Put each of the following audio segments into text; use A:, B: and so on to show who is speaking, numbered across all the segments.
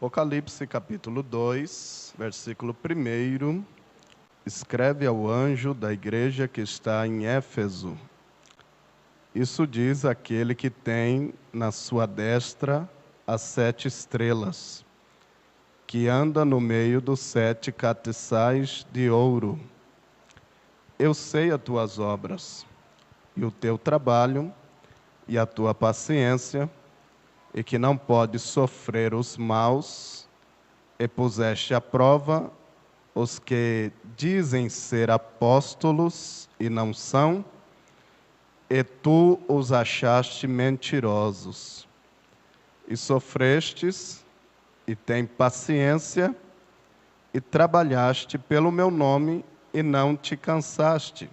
A: Apocalipse capítulo 2, versículo 1. Escreve ao anjo da igreja que está em Éfeso. Isso diz aquele que tem na sua destra as 7 estrelas, que anda no meio dos 7 castiçais de ouro. Eu sei as tuas obras, e o teu trabalho, e a tua paciência, e que não podes sofrer os maus, e puseste à prova os que dizem ser apóstolos e não são, e tu os achaste mentirosos. E sofrestes, e tem paciência, e trabalhaste pelo meu nome, e não te cansaste.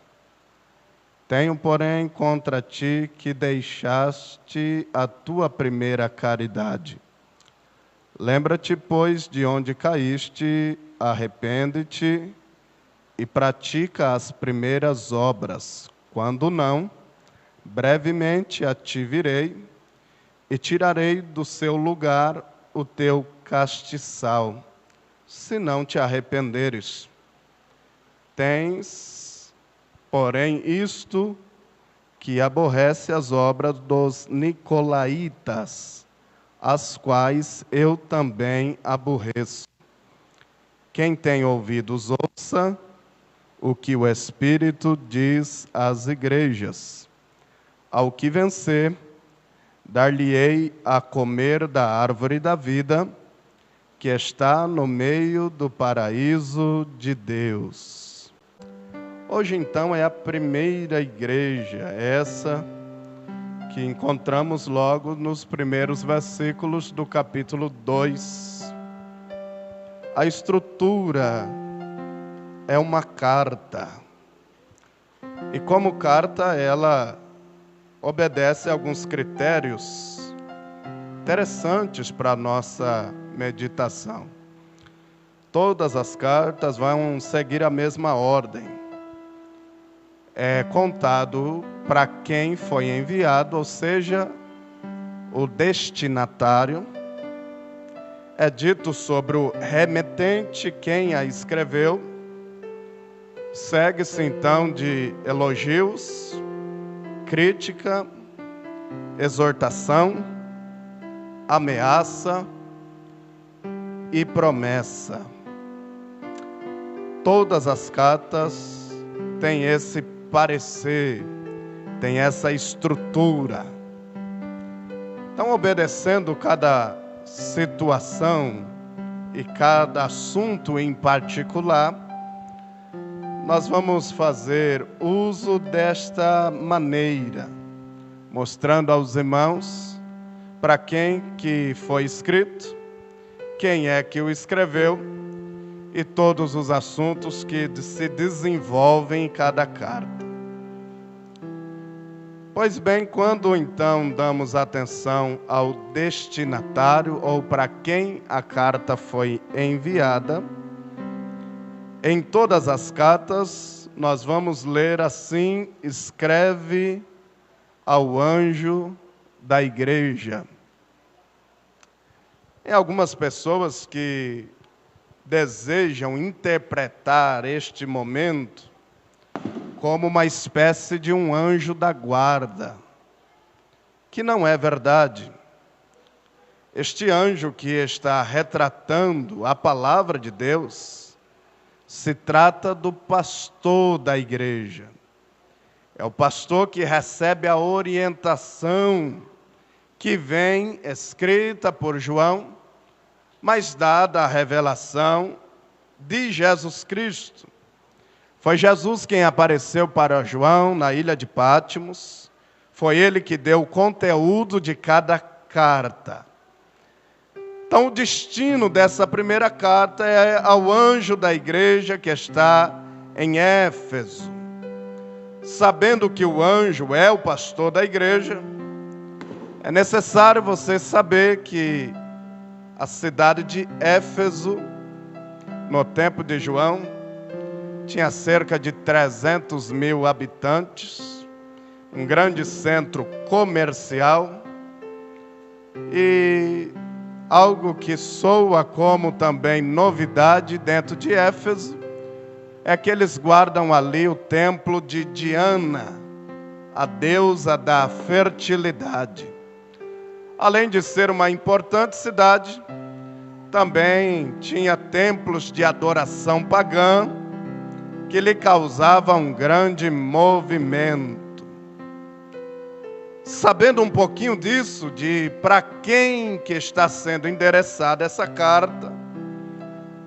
A: Tenho, porém, contra ti que deixaste a tua primeira caridade. Lembra-te, pois, de onde caíste, arrepende-te e pratica as primeiras obras. Quando não, brevemente a ti virei e tirarei do seu lugar o teu castiçal, se não te arrependeres. Tens, porém, isto que aborrece as obras dos nicolaítas, as quais eu também aborreço. Quem tem ouvidos, ouça o que o Espírito diz às igrejas. Ao que vencer, dar-lhe-ei a comer da árvore da vida, que está no meio do paraíso de Deus. Hoje, então, é a primeira igreja, essa que encontramos logo nos primeiros versículos do capítulo 2. A estrutura é uma carta. E como carta, ela obedece a alguns critérios interessantes para a nossa meditação. Todas as cartas vão seguir a mesma ordem. É contado para quem foi enviado, ou seja, o destinatário. É dito sobre o remetente, quem a escreveu. Segue-se então de elogios, crítica, exortação, ameaça e promessa. Todas as cartas têm esse parecer, têm essa estrutura. Então, obedecendo cada situação e cada assunto em particular, nós vamos fazer uso desta maneira, mostrando aos irmãos para quem que foi escrito, quem é que o escreveu e todos os assuntos que se desenvolvem em cada carta. Pois bem, quando então damos atenção ao destinatário ou para quem a carta foi enviada, em todas as cartas nós vamos ler assim: escreve ao anjo da igreja. Tem algumas pessoas que desejam interpretar este momento como uma espécie de um anjo da guarda, que não é verdade. Este anjo que está retratando a palavra de Deus, se trata do pastor da igreja. É o pastor que recebe a orientação que vem escrita por João, mas dada a revelação de Jesus Cristo. Foi Jesus quem apareceu para João na ilha de Patmos. Foi ele que deu o conteúdo de cada carta. Então, o destino dessa primeira carta é ao anjo da igreja que está em Éfeso. Sabendo que o anjo é o pastor da igreja, é necessário você saber que a cidade de Éfeso, no tempo de João, tinha cerca de 300 mil habitantes, um grande centro comercial, e algo que soa como também novidade dentro de Éfeso é que eles guardam ali o templo de Diana, a deusa da fertilidade. Além de ser uma importante cidade, também tinha templos de adoração pagã que lhe causavam um grande movimento. Sabendo um pouquinho disso, de para quem que está sendo endereçada essa carta,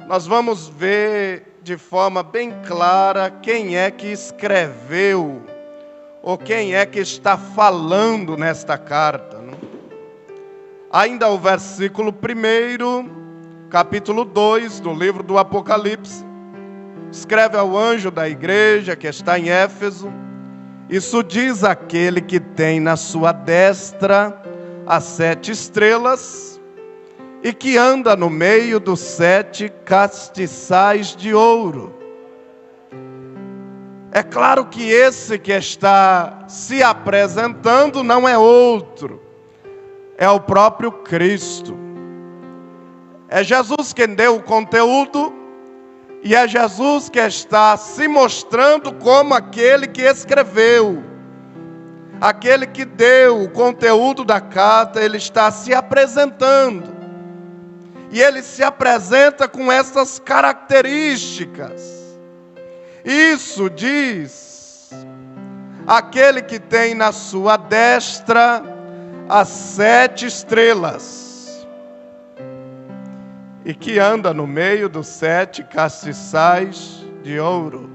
A: nós vamos ver de forma bem clara quem é que escreveu, ou quem é que está falando nesta carta. Não? Ainda o versículo 1, capítulo 2 do livro do Apocalipse, escreve ao anjo da igreja que está em Éfeso: isso diz aquele que tem na sua destra as 7 estrelas e que anda no meio dos 7 castiçais de ouro. É claro que esse que está se apresentando não é outro, é o próprio Cristo. É Jesus quem deu o conteúdo e é Jesus que está se mostrando como aquele que escreveu, aquele que deu o conteúdo da carta. Ele está se apresentando. E ele se apresenta com essas características. Isso diz aquele que tem na sua destra as 7 estrelas. E que anda no meio dos 7 castiçais de ouro.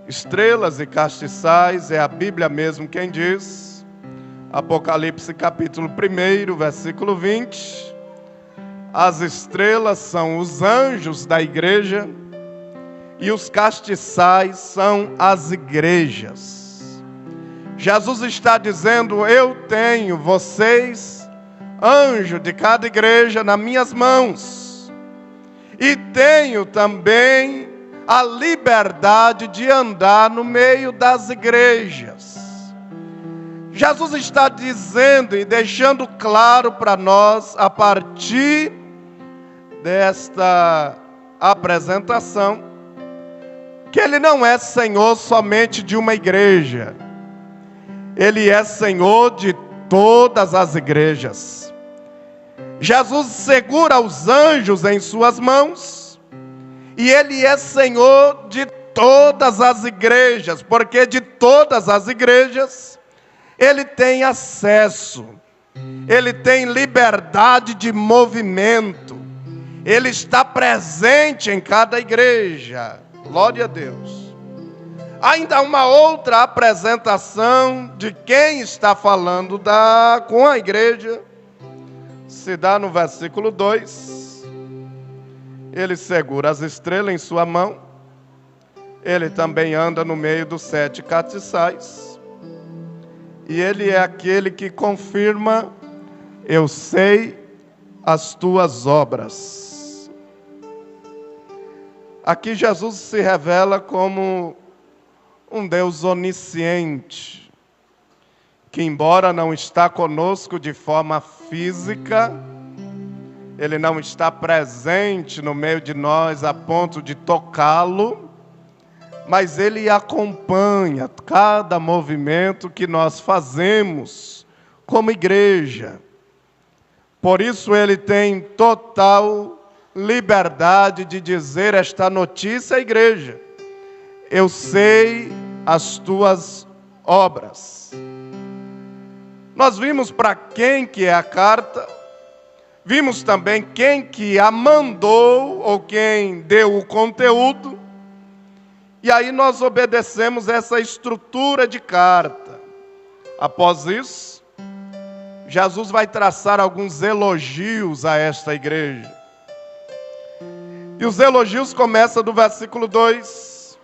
A: Estrelas e castiçais é a Bíblia mesmo quem diz. Apocalipse capítulo 1, versículo 20. As estrelas são os anjos da igreja e os castiçais são as igrejas. Jesus está dizendo: eu tenho vocês, anjo de cada igreja, nas minhas mãos, e tenho também a liberdade de andar no meio das igrejas. Jesus está dizendo e deixando claro para nós, a partir desta apresentação, que Ele não é Senhor somente de uma igreja, Ele é Senhor de todas as igrejas. Jesus segura os anjos em suas mãos, e Ele é Senhor de todas as igrejas, porque de todas as igrejas Ele tem acesso, Ele tem liberdade de movimento, Ele está presente em cada igreja. Glória a Deus. Ainda uma outra apresentação de quem está falando com a igreja se dá no versículo 2. Ele segura as estrelas em sua mão. Ele também anda no meio dos 7 castiçais. E ele é aquele que confirma: eu sei as tuas obras. Aqui Jesus se revela como um Deus onisciente, que embora não está conosco de forma física, Ele não está presente no meio de nós a ponto de tocá-lo, mas Ele acompanha cada movimento que nós fazemos como igreja. Por isso Ele tem total liberdade de dizer esta notícia à igreja: eu sei as tuas obras. Nós vimos para quem que é a carta, vimos também quem que a mandou, ou quem deu o conteúdo, e aí nós obedecemos essa estrutura de carta. Após isso, Jesus vai traçar alguns elogios a esta igreja. E os elogios começam do versículo 2.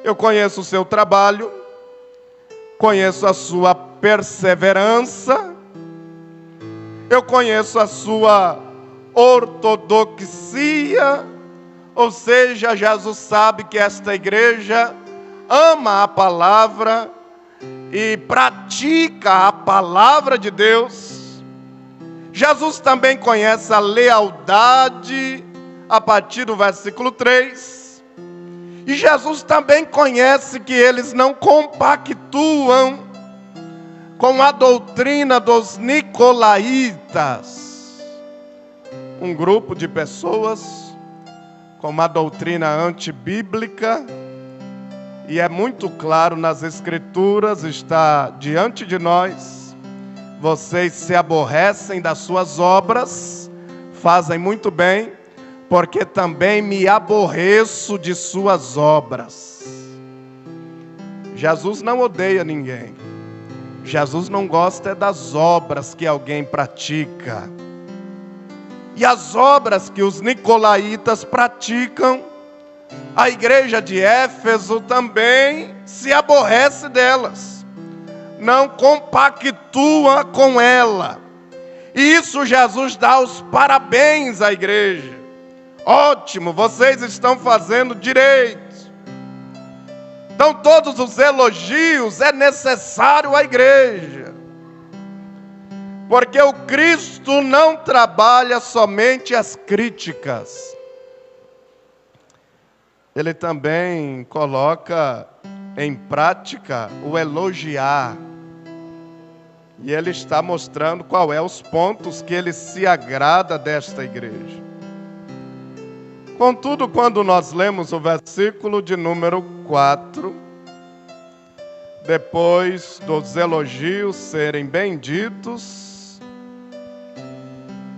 A: Eu conheço o seu trabalho, conheço a sua perseverança, eu conheço a sua ortodoxia, ou seja, Jesus sabe que esta igreja ama a palavra e pratica a palavra de Deus. Jesus também conhece a lealdade a partir do versículo 3. E Jesus também conhece que eles não compactuam com a doutrina dos nicolaítas, um grupo de pessoas com uma doutrina antibíblica, e é muito claro nas Escrituras, está diante de nós: vocês se aborrecem das suas obras, fazem muito bem, porque também me aborreço de suas obras. Jesus não odeia ninguém. Jesus não gosta das obras que alguém pratica. E as obras que os nicolaítas praticam, a igreja de Éfeso também se aborrece delas, não compactua com ela. E isso Jesus dá os parabéns à igreja. Ótimo, vocês estão fazendo direito. Então todos os elogios é necessário à igreja, porque o Cristo não trabalha somente as críticas. Ele também coloca em prática o elogiar. E ele está mostrando qual é os pontos que ele se agrada desta igreja. Contudo, quando nós lemos o versículo de número 4, depois dos elogios serem benditos,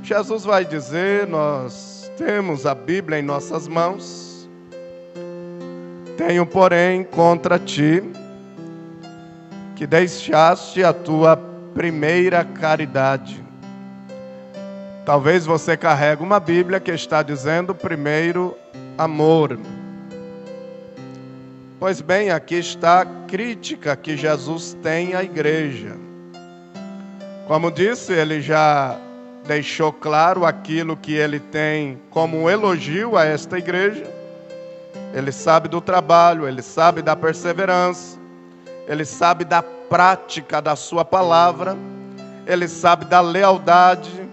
A: Jesus vai dizer: nós temos a Bíblia em nossas mãos. Tenho, porém, contra ti que deixaste a tua primeira caridade. Talvez você carregue uma Bíblia que está dizendo primeiro amor. Pois bem, aqui está a crítica que Jesus tem à igreja. Como disse, ele já deixou claro aquilo que ele tem como um elogio a esta igreja. Ele sabe do trabalho, ele sabe da perseverança, ele sabe da prática da sua palavra, ele sabe da lealdade,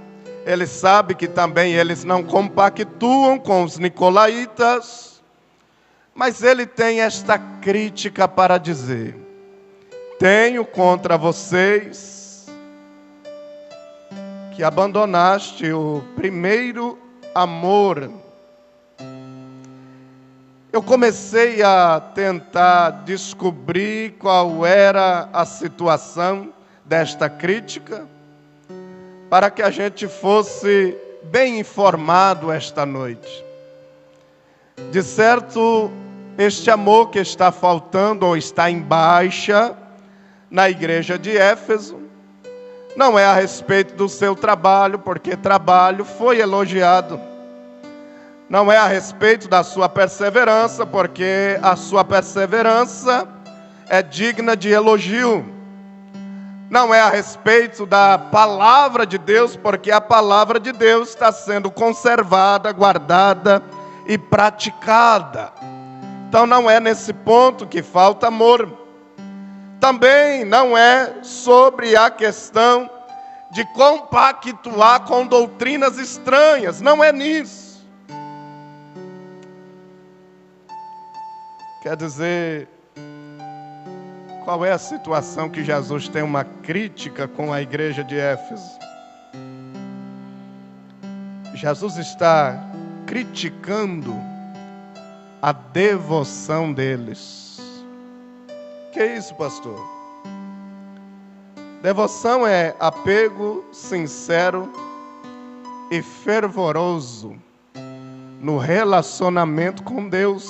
A: ele sabe que também eles não compactuam com os nicolaítas, mas ele tem esta crítica para dizer: tenho contra vocês que abandonaste o primeiro amor. Eu comecei a tentar descobrir qual era a situação desta crítica, para que a gente fosse bem informado esta noite. De certo, este amor que está faltando ou está em baixa na igreja de Éfeso, não é a respeito do seu trabalho, porque trabalho foi elogiado. Não é a respeito da sua perseverança, porque a sua perseverança é digna de elogio. Não é a respeito da palavra de Deus, porque a palavra de Deus está sendo conservada, guardada e praticada. Então não é nesse ponto que falta amor. Também não é sobre a questão de compactuar com doutrinas estranhas. Não é nisso. Quer dizer, qual é a situação que Jesus tem uma crítica com a igreja de Éfeso? Jesus está criticando a devoção deles. Que é isso, pastor? Devoção é apego sincero e fervoroso no relacionamento com Deus.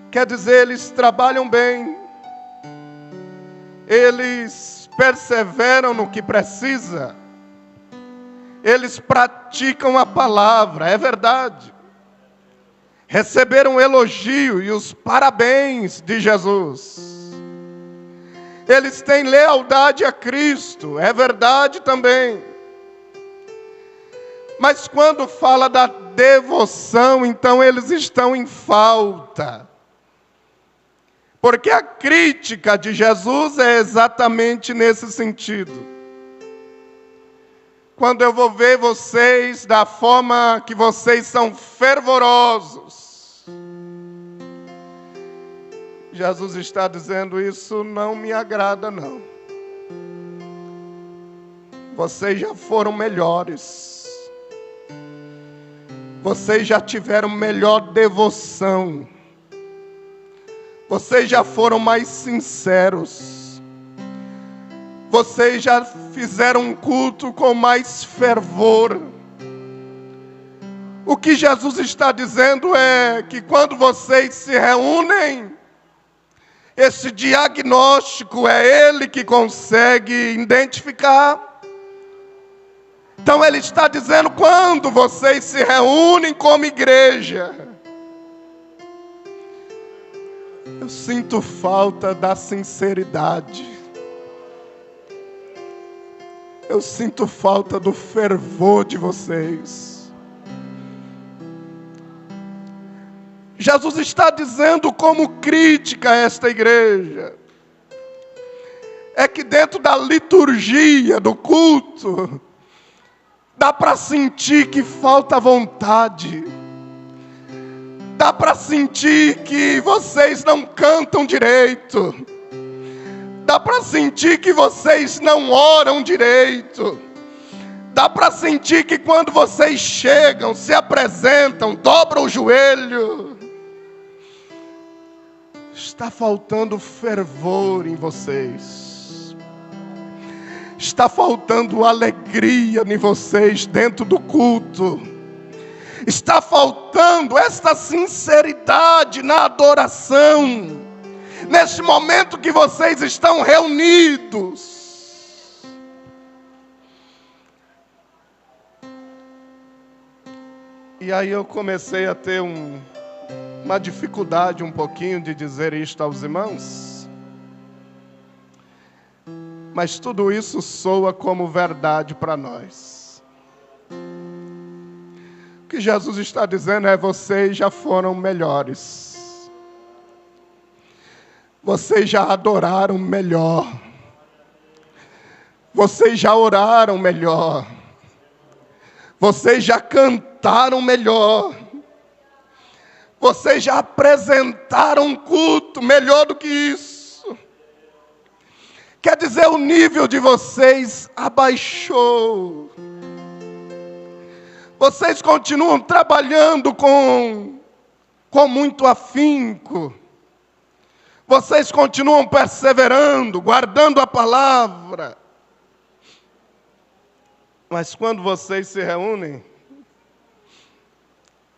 A: Quer dizer, eles trabalham bem, eles perseveram no que precisa, eles praticam a palavra, é verdade. Receberam o elogio e os parabéns de Jesus. Eles têm lealdade a Cristo, é verdade também. Mas quando fala da devoção, então eles estão em falta. Porque a crítica de Jesus é exatamente nesse sentido. quando eu vou ver vocês da forma que vocês são fervorosos. Jesus está dizendo, isso não me agrada não. Vocês já foram melhores. Vocês já tiveram melhor devoção. Vocês já foram mais sinceros. Vocês já fizeram um culto com mais fervor. O que Jesus está dizendo é que quando vocês se reúnem, esse diagnóstico é Ele que consegue identificar. Então Ele está dizendo, quando vocês se reúnem como igreja, eu sinto falta da sinceridade. Eu sinto falta do fervor de vocês. Jesus está dizendo como crítica a esta igreja, é que dentro da liturgia, do culto, dá para sentir que falta vontade. Dá para sentir que vocês não cantam direito. Dá para sentir que vocês não oram direito. Dá para sentir que quando vocês chegam, se apresentam, dobram o joelho, está faltando fervor em vocês. Está faltando alegria em vocês dentro do culto. Está faltando esta sinceridade na adoração. Neste momento que vocês estão reunidos. E aí eu comecei a ter uma dificuldade um pouquinho de dizer isto aos irmãos. Mas tudo isso soa como verdade para nós. O que Jesus está dizendo é, vocês já foram melhores. Vocês já adoraram melhor. Vocês já oraram melhor. Vocês já cantaram melhor. Vocês já apresentaram um culto melhor do que isso. Quer dizer, o nível de vocês abaixou. Vocês continuam trabalhando com muito afinco. Vocês continuam perseverando, guardando a palavra. Mas quando vocês se reúnem,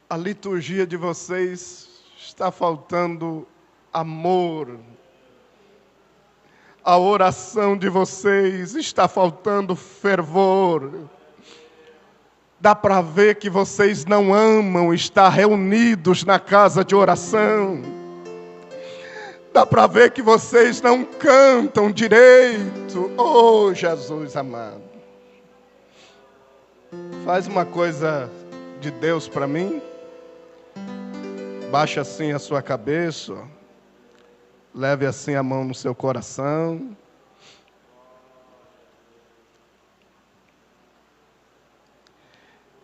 A: a liturgia de vocês está faltando amor. A oração de vocês está faltando fervor. Dá para ver que vocês não amam estar reunidos na casa de oração. Dá para ver que vocês não cantam direito. Oh, Jesus amado. Faz uma coisa de Deus para mim. Baixe assim a sua cabeça. Leve assim a mão no seu coração.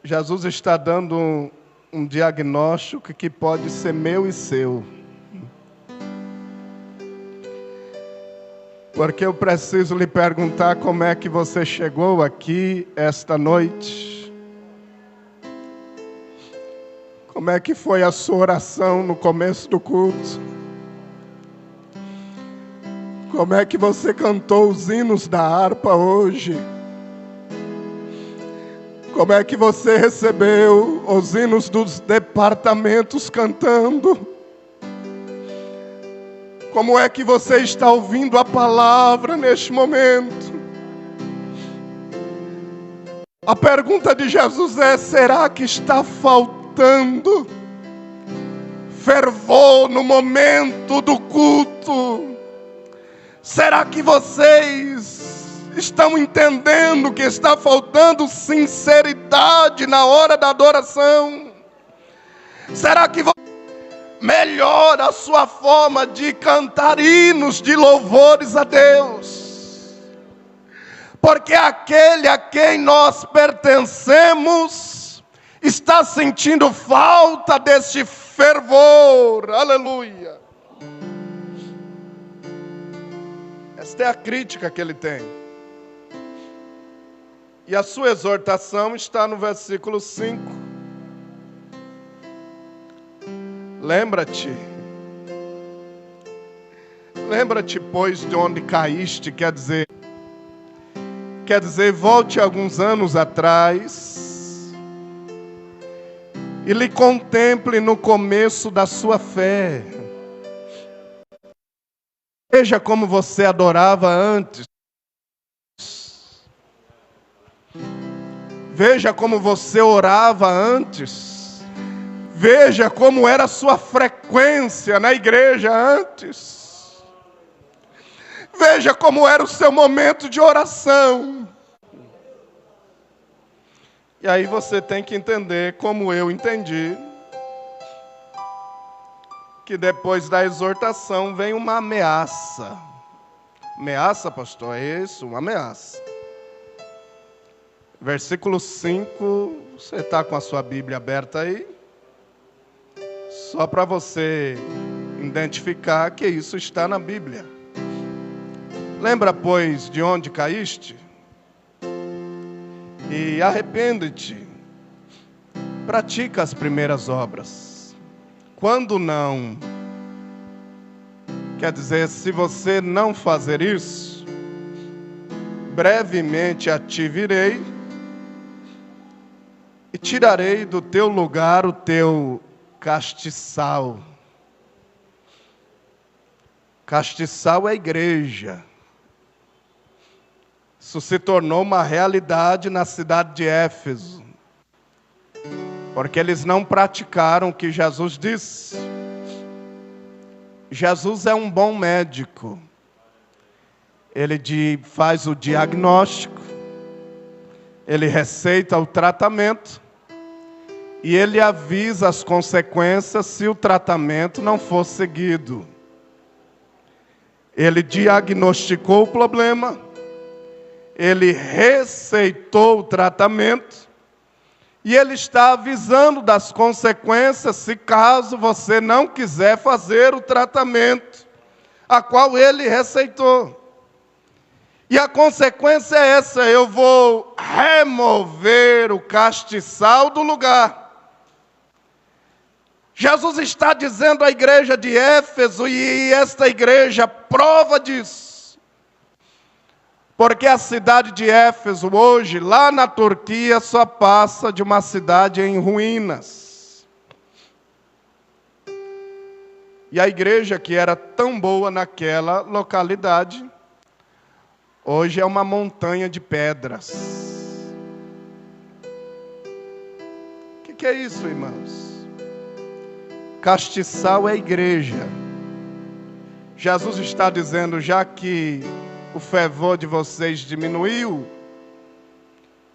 A: Jesus está dando um diagnóstico que pode ser meu e seu. Porque eu preciso lhe perguntar como é que você chegou aqui esta noite. Como é que foi a sua oração no começo do culto? Como é que você cantou os hinos da harpa hoje? Como é que você recebeu os hinos dos departamentos cantando? Como é que você está ouvindo a palavra neste momento? A pergunta de Jesus é, será que está faltando fervor no momento do culto? Será que vocês estão entendendo que está faltando sinceridade na hora da adoração? Será que melhora a sua forma de cantar hinos de louvores a Deus? Porque aquele a quem nós pertencemos está sentindo falta deste fervor. Aleluia. Esta é a crítica que ele tem. E a sua exortação está no versículo 5. Lembra-te, pois, de onde caíste, quer dizer, volte alguns anos atrás e lhe contemple no começo da sua fé. Veja como você adorava antes. Veja como você orava antes. Veja como era a sua frequência na igreja antes. Veja como era o seu momento de oração. E aí você tem que entender, como eu entendi, que depois da exortação vem uma ameaça. Ameaça, pastor? É isso, uma ameaça. Versículo 5, você está com a sua Bíblia aberta aí? Só para você identificar que isso está na Bíblia. Lembra, pois, de onde caíste? E arrepende-te. Pratica as primeiras obras. Quando não, quer dizer, se você não fazer isso, brevemente a te virei e tirarei do teu lugar o teu castiçal. Castiçal é a igreja. Isso se tornou uma realidade na cidade de Éfeso, porque eles não praticaram o que Jesus disse. Jesus é um bom médico. Ele faz o diagnóstico, ele receita o tratamento e ele avisa as consequências se o tratamento não for seguido. Ele diagnosticou o problema, ele receitou o tratamento e ele está avisando das consequências se caso você não quiser fazer o tratamento a qual ele receitou. E a consequência é essa: eu vou remover o castiçal do lugar. Jesus está dizendo à igreja de Éfeso, e esta igreja prova disso, porque a cidade de Éfeso hoje, lá na Turquia, só passa de uma cidade em ruínas. E a igreja que era tão boa naquela localidade, hoje é uma montanha de pedras. O que é isso, irmãos? Castiçal é a igreja. Jesus está dizendo, já que o fervor de vocês diminuiu,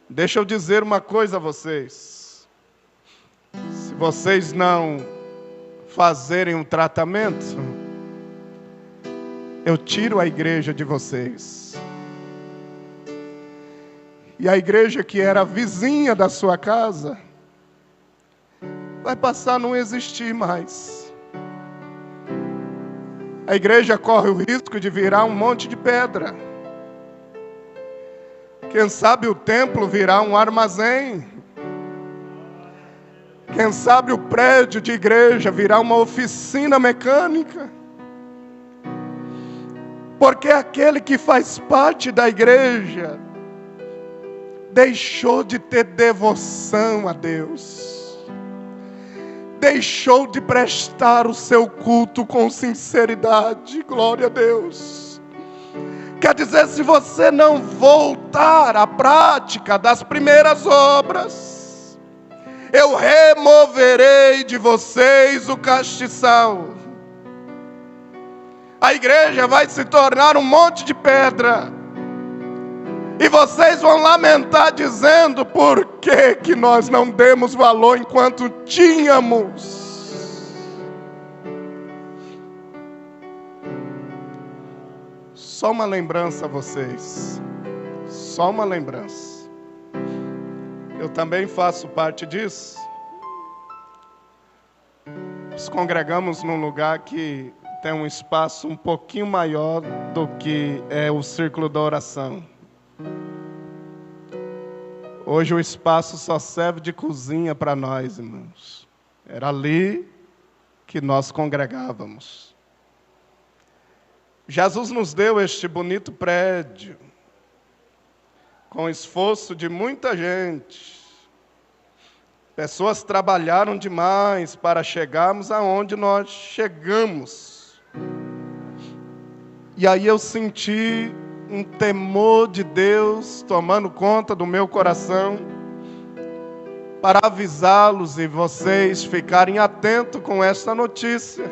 A: deixa eu dizer uma coisa a vocês. Se vocês não fazerem um tratamento, eu tiro a igreja de vocês. E a igreja que era vizinha da sua casa vai passar a não existir mais. A igreja corre o risco de virar um monte de pedra. Quem sabe o templo virar um armazém. Quem sabe o prédio de igreja virar uma oficina mecânica. Porque aquele que faz parte da igreja deixou de ter devoção a Deus. Deixou de prestar o seu culto com sinceridade. Glória a Deus. Quer dizer, se você não voltar à prática das primeiras obras, eu removerei de vocês o castiçal. A igreja vai se tornar um monte de pedra. E vocês vão lamentar dizendo, por que nós não demos valor enquanto tínhamos? Só uma lembrança a vocês. só uma lembrança. Eu também faço parte disso. Nos congregamos num lugar que tem um espaço um pouquinho maior do que é o círculo da oração. Hoje o espaço só serve de cozinha para nós, irmãos. Era ali que nós congregávamos. Jesus nos deu este bonito prédio, com esforço de muita gente. Pessoas trabalharam demais para chegarmos aonde nós chegamos. E aí eu senti um temor de Deus tomando conta do meu coração, para avisá-los e vocês ficarem atentos com esta notícia.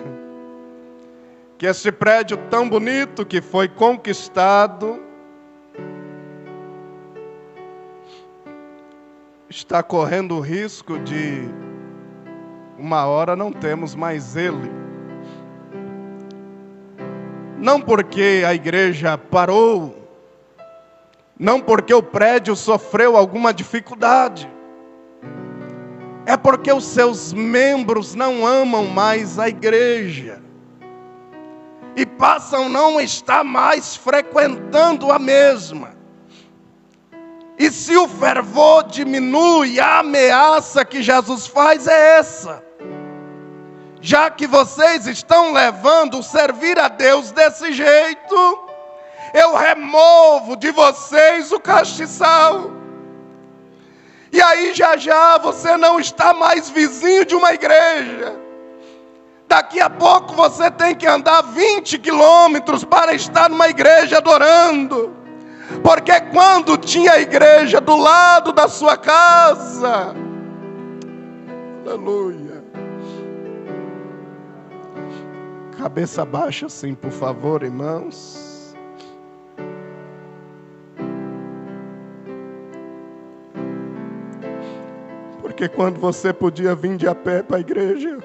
A: Que este prédio tão bonito que foi conquistado está correndo o risco de, uma hora, não temos mais ele. Não porque a igreja parou, não porque o prédio sofreu alguma dificuldade, é porque os seus membros não amam mais a igreja e passam a não estar mais frequentando a mesma. E se o fervor diminui, a ameaça que Jesus faz é essa. Já que vocês estão levando o servir a Deus desse jeito, eu removo de vocês o castiçal. E aí já você não está mais vizinho de uma igreja. Daqui a pouco você tem que andar 20 quilômetros para estar numa igreja adorando. Porque quando tinha a igreja do lado da sua casa, aleluia. Cabeça baixa assim, por favor, irmãos. Porque quando você podia vir de a pé para a igreja,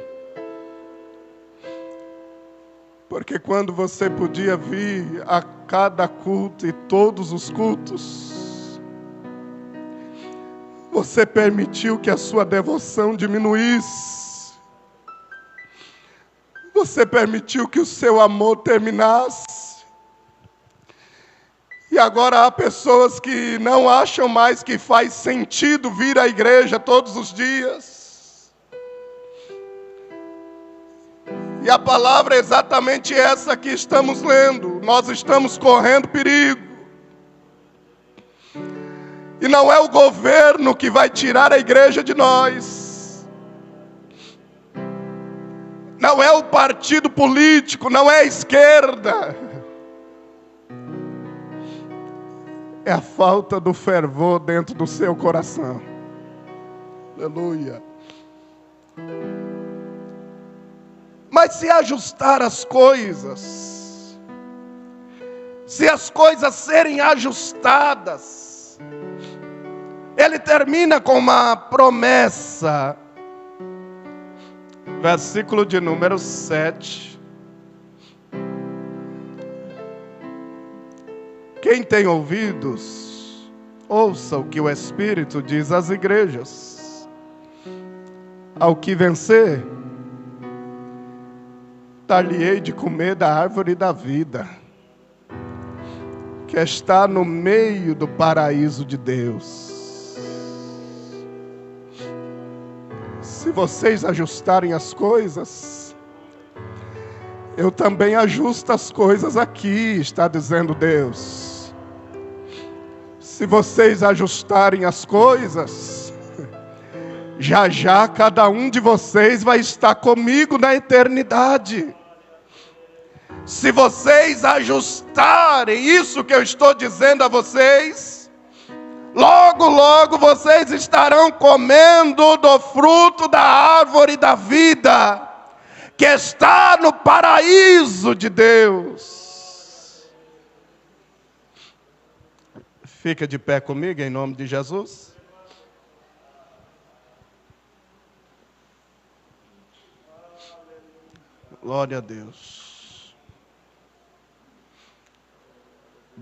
A: porque quando você podia vir a cada culto e todos os cultos, você permitiu que a sua devoção diminuísse. Você permitiu que o seu amor terminasse. E agora há pessoas que não acham mais que faz sentido vir à igreja todos os dias. E a palavra é exatamente essa que estamos lendo. Nós estamos correndo perigo. E não é o governo que vai tirar a igreja de nós. Não é o partido político, não é a esquerda. É a falta do fervor dentro do seu coração. Aleluia. Mas se ajustar as coisas, se as coisas serem ajustadas, ele termina com uma promessa. Versículo de número 7. Quem tem ouvidos, ouça o que o Espírito diz às igrejas. Ao que vencer, dar-lhe-ei de comer da árvore da vida, que está no meio do paraíso de Deus. Se vocês ajustarem as coisas, eu também ajusto as coisas aqui, está dizendo Deus. Se vocês ajustarem as coisas, já cada um de vocês vai estar comigo na eternidade. Se vocês ajustarem isso que eu estou dizendo a vocês, logo vocês estarão comendo do fruto da árvore da vida, que está no paraíso de Deus. Fica de pé comigo em nome de Jesus. Glória a Deus.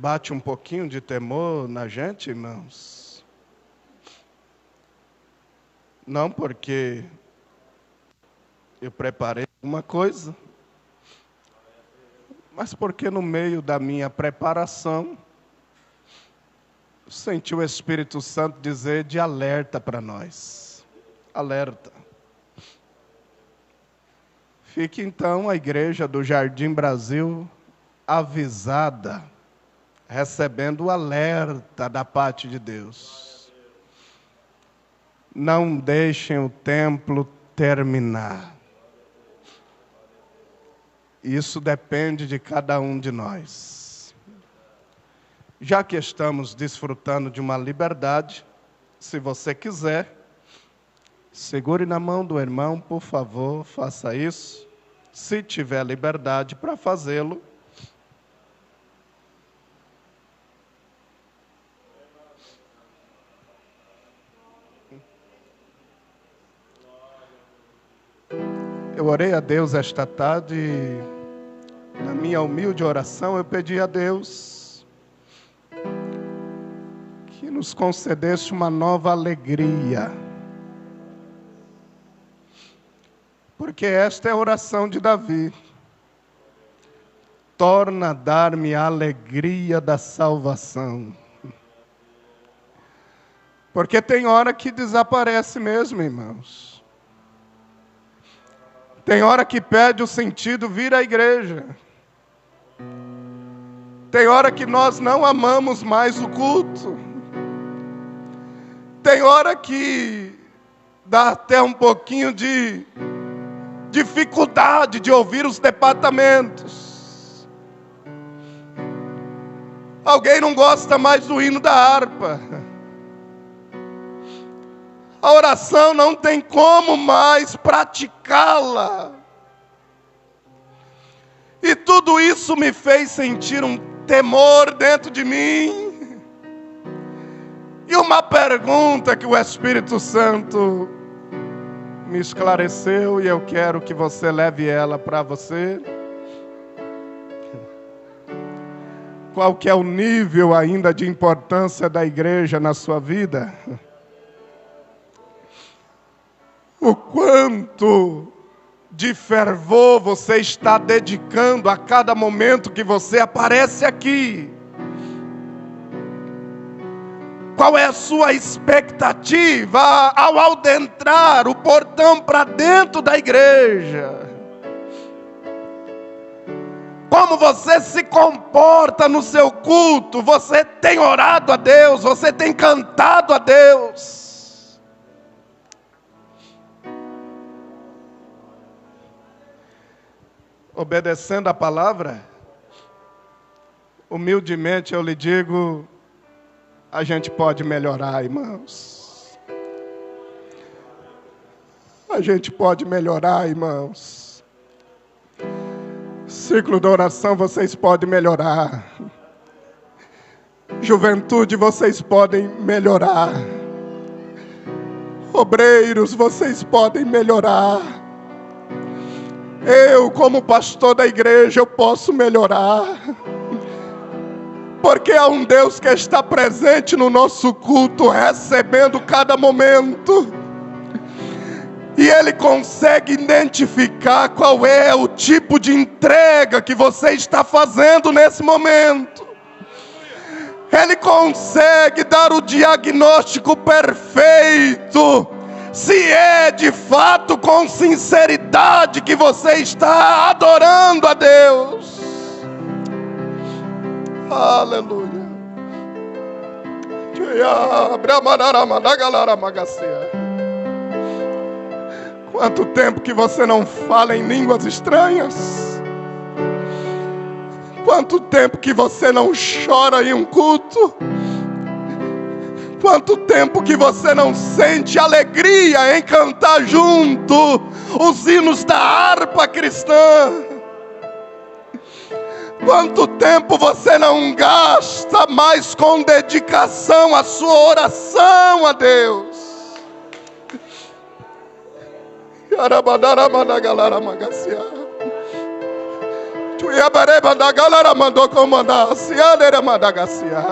A: bate um pouquinho de temor na gente, irmãos. Não porque eu preparei uma coisa, mas porque no meio da minha preparação, senti o Espírito Santo dizer de alerta para nós. Alerta. Fique então a igreja do Jardim Brasil avisada, recebendo o alerta da parte de Deus. Não deixem o templo terminar. Isso depende de cada um de nós. Já que estamos desfrutando de uma liberdade, se você quiser, segure na mão do irmão, por favor, faça isso. Se tiver liberdade para fazê-lo. Eu orei a Deus esta tarde e, na minha humilde oração, eu pedi a Deus que nos concedesse uma nova alegria. Porque esta é a oração de Davi. Torna a dar-me a alegria da salvação. Porque tem hora que desaparece mesmo, irmãos. Tem hora que perde o sentido vir à igreja. Tem hora que nós não amamos mais o culto. Tem hora que dá até um pouquinho de dificuldade de ouvir os departamentos. Alguém não gosta mais do hino da harpa. A oração não tem como mais praticá-la. E tudo isso me fez sentir um temor dentro de mim. E uma pergunta que o Espírito Santo me esclareceu, e eu quero que você leve ela para você. Qual que é o nível ainda de importância da igreja na sua vida? O quanto de fervor você está dedicando a cada momento que você aparece aqui? Qual é a sua expectativa ao adentrar o portão para dentro da igreja? Como você se comporta no seu culto? Você tem orado a Deus? Você tem cantado a Deus? Obedecendo a palavra, humildemente eu lhe digo, a gente pode melhorar, irmãos. A gente pode melhorar, irmãos. Ciclo da oração, vocês podem melhorar. Juventude, vocês podem melhorar. Obreiros, vocês podem melhorar. Eu, como pastor da igreja, eu posso melhorar. Porque há um Deus que está presente no nosso culto, recebendo cada momento. E Ele consegue identificar qual é o tipo de entrega que você está fazendo nesse momento. Ele consegue dar o diagnóstico perfeito, se é de fato com sinceridade que você está adorando a Deus. Aleluia. Quanto tempo que você não fala em línguas estranhas? Quanto tempo que você não chora em um culto? Quanto tempo que você não sente alegria em cantar junto os hinos da harpa cristã? Quanto tempo você não gasta mais com dedicação a sua oração a Deus? Tuiabareba da galera mandou comandar. Ciadeira mandagacia.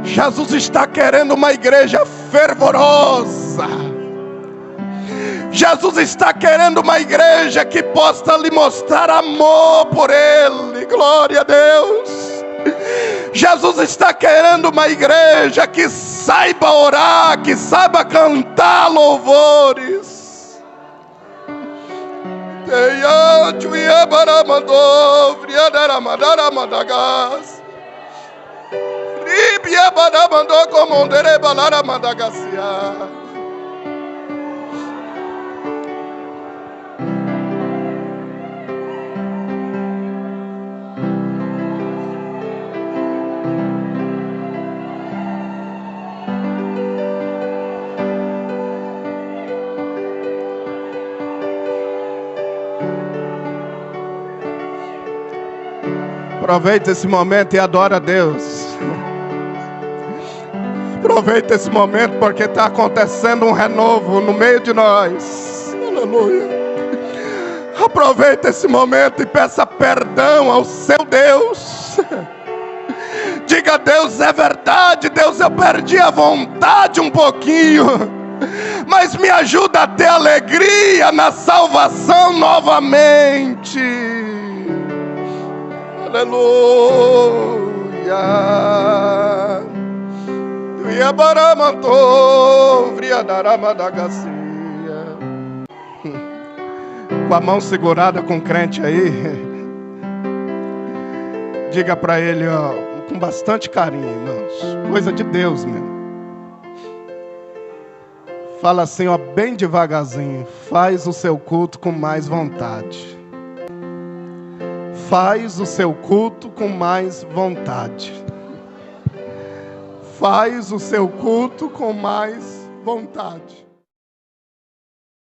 A: Jesus está querendo uma igreja fervorosa. Jesus está querendo uma igreja que possa lhe mostrar amor por Ele. Glória a Deus. Jesus está querendo uma igreja que saiba orar, que saiba cantar louvores. Aproveita esse momento e adora a Deus. Aproveita esse momento porque está acontecendo um renovo no meio de nós. Aleluia. Aproveita esse momento e peça perdão ao seu Deus. Diga a Deus, é verdade, Deus, eu perdi a vontade um pouquinho, mas me ajuda a ter alegria na salvação novamente. Aleluia. Com a mão segurada com o crente aí, diga para ele, ó, com bastante carinho, irmãos, coisa de Deus mesmo. Fala assim, ó, bem devagarzinho, faz o seu culto com mais vontade. Faz o seu culto com mais vontade. Faz o seu culto com mais vontade.